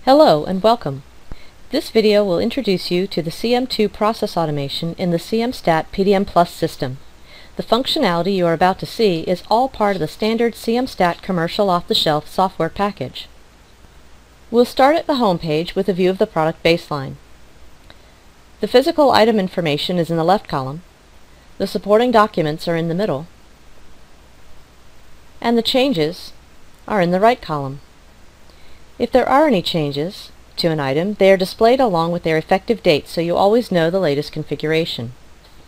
Hello and welcome. This video will introduce you to the CM2 process automation in the CMstat PDM Plus system. The functionality you are about to see is all part of the standard CMstat commercial off-the-shelf software package. We'll start at the home page with a view of the product baseline. The physical item information is in the left column, the supporting documents are in the middle, and the changes are in the right column. If there are any changes to an item, they are displayed along with their effective date, so you always know the latest configuration.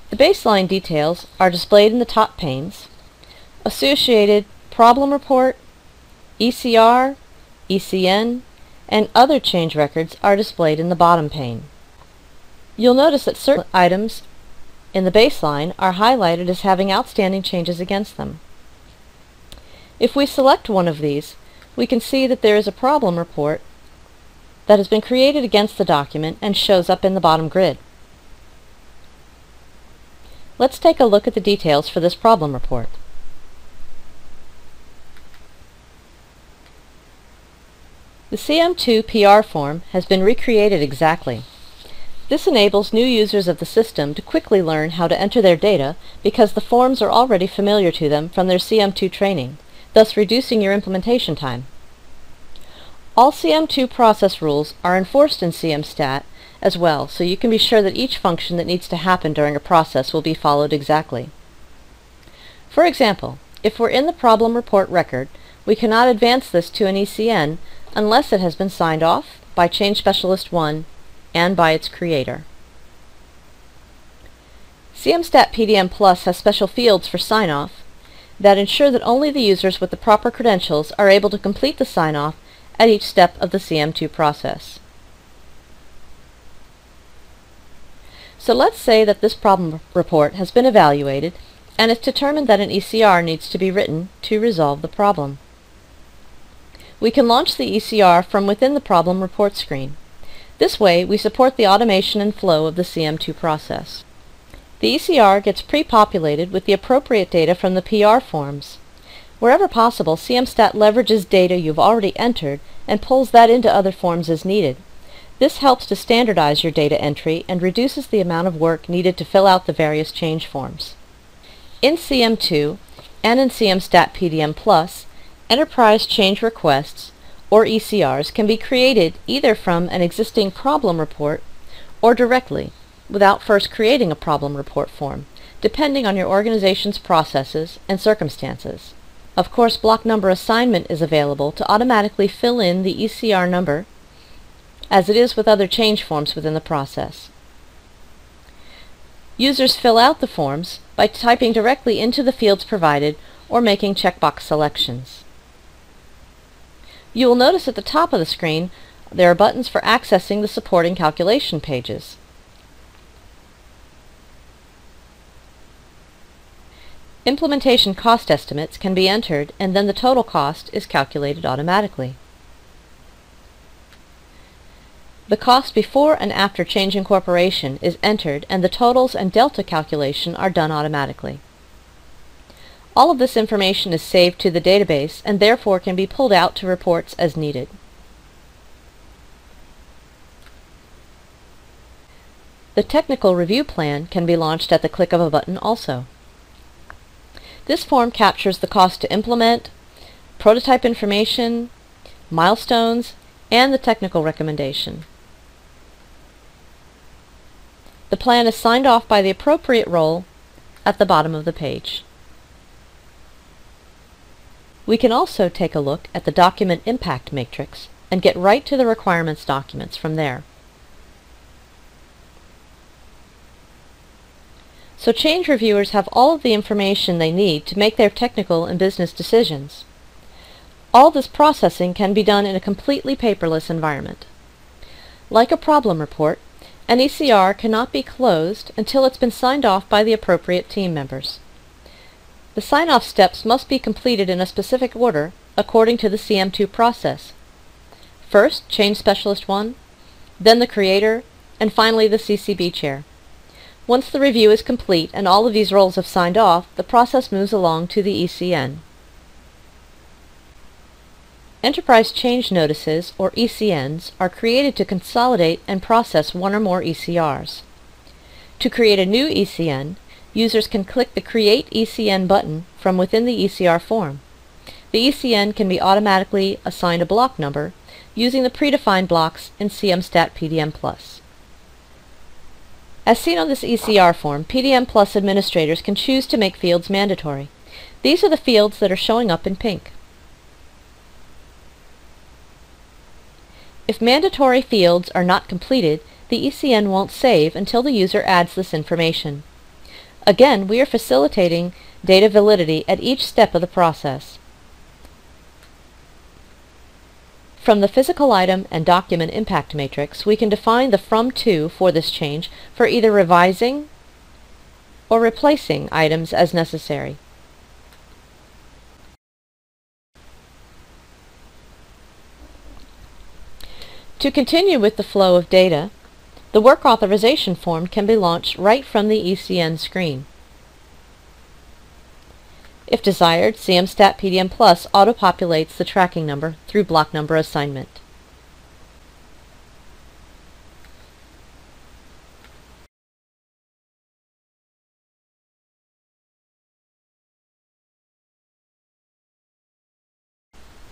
The baseline details are displayed in the top panes. Associated problem report, ECR, ECN, and other change records are displayed in the bottom pane. You'll notice that certain items in the baseline are highlighted as having outstanding changes against them. If we select one of these, we can see that there is a problem report that has been created against the document and shows up in the bottom grid. Let's take a look at the details for this problem report. The CM2 PR form has been recreated exactly. This enables new users of the system to quickly learn how to enter their data because the forms are already familiar to them from their CM2 training, thus reducing your implementation time. All CM2 process rules are enforced in CMstat as well, so you can be sure that each function that needs to happen during a process will be followed exactly. For example, if we're in the problem report record, we cannot advance this to an ECN unless it has been signed off by Change Specialist 1 and by its creator. CMstat PDM Plus has special fields for sign-off that ensure that only the users with the proper credentials are able to complete the sign-off at each step of the CM2 process. So let's say that this problem report has been evaluated and it's determined that an ECR needs to be written to resolve the problem. We can launch the ECR from within the problem report screen. This way we support the automation and flow of the CM2 process. The ECR gets pre-populated with the appropriate data from the PR forms. Wherever possible, CMstat leverages data you've already entered and pulls that into other forms as needed. This helps to standardize your data entry and reduces the amount of work needed to fill out the various change forms. In CM2 and in CMstat PDM Plus, enterprise change requests, or ECRs, can be created either from an existing problem report or directly, without first creating a problem report form, depending on your organization's processes and circumstances. Of course, block number assignment is available to automatically fill in the ECR number, as it is with other change forms within the process. Users fill out the forms by typing directly into the fields provided or making checkbox selections. You will notice at the top of the screen there are buttons for accessing the supporting calculation pages. Implementation cost estimates can be entered and then the total cost is calculated automatically. The cost before and after change incorporation is entered and the totals and delta calculation are done automatically. All of this information is saved to the database and therefore can be pulled out to reports as needed. The technical review plan can be launched at the click of a button also. This form captures the cost to implement, prototype information, milestones, and the technical recommendation. The plan is signed off by the appropriate role at the bottom of the page. We can also take a look at the document impact matrix and get right to the requirements documents from there. So change reviewers have all of the information they need to make their technical and business decisions. All this processing can be done in a completely paperless environment. Like a problem report, an ECR cannot be closed until it's been signed off by the appropriate team members. The sign-off steps must be completed in a specific order according to the CM2 process. First, Change Specialist 1, then the creator, and finally the CCB chair. Once the review is complete and all of these roles have signed off, the process moves along to the ECN. Enterprise Change Notices, or ECNs, are created to consolidate and process one or more ECRs. To create a new ECN, users can click the Create ECN button from within the ECR form. The ECN can be automatically assigned a block number using the predefined blocks in CMstat PDM+. As seen on this ECR form, PDM+ administrators can choose to make fields mandatory. These are the fields that are showing up in pink. If mandatory fields are not completed, the ECN won't save until the user adds this information. Again, we are facilitating data validity at each step of the process. From the physical item and document impact matrix, we can define the from to for this change for either revising or replacing items as necessary. To continue with the flow of data, the work authorization form can be launched right from the ECN screen. If desired, CMstat PDM+ auto-populates the tracking number through block number assignment.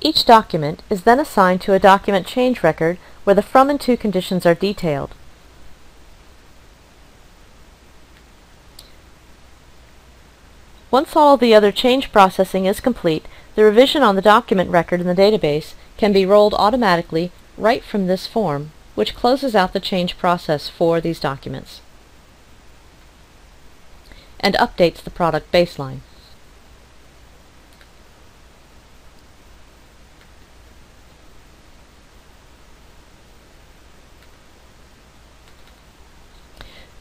Each document is then assigned to a document change record where the from and to conditions are detailed. Once all the other change processing is complete, the revision on the document record in the database can be rolled automatically right from this form, which closes out the change process for these documents and updates the product baseline.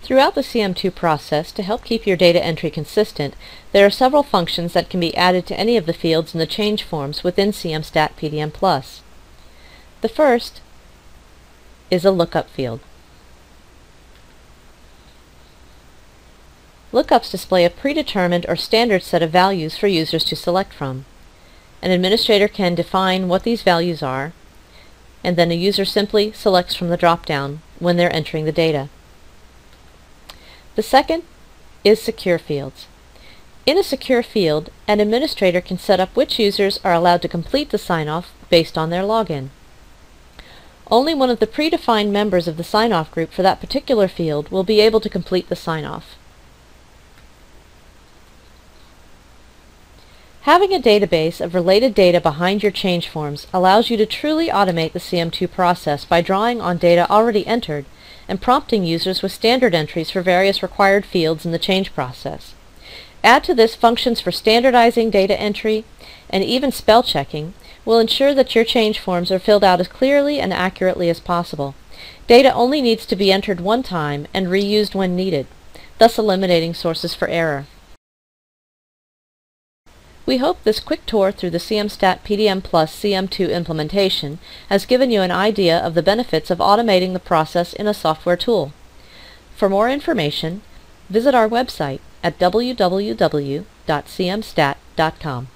Throughout the CM2 process, to help keep your data entry consistent, there are several functions that can be added to any of the fields in the change forms within CMstat PDM+. The first is a lookup field. Lookups display a predetermined or standard set of values for users to select from. An administrator can define what these values are, and then a user simply selects from the drop-down when they're entering the data. The second is secure fields. In a secure field, an administrator can set up which users are allowed to complete the sign-off based on their login. Only one of the predefined members of the sign-off group for that particular field will be able to complete the sign-off. Having a database of related data behind your change forms allows you to truly automate the CM2 process by drawing on data already entered and prompting users with standard entries for various required fields in the change process. Add to this functions for standardizing data entry and even spell checking will ensure that your change forms are filled out as clearly and accurately as possible. Data only needs to be entered one time and reused when needed, thus eliminating sources for error. We hope this quick tour through the CMstat PDM+ CM2 implementation has given you an idea of the benefits of automating the process in a software tool. For more information, visit our website at www.cmstat.com.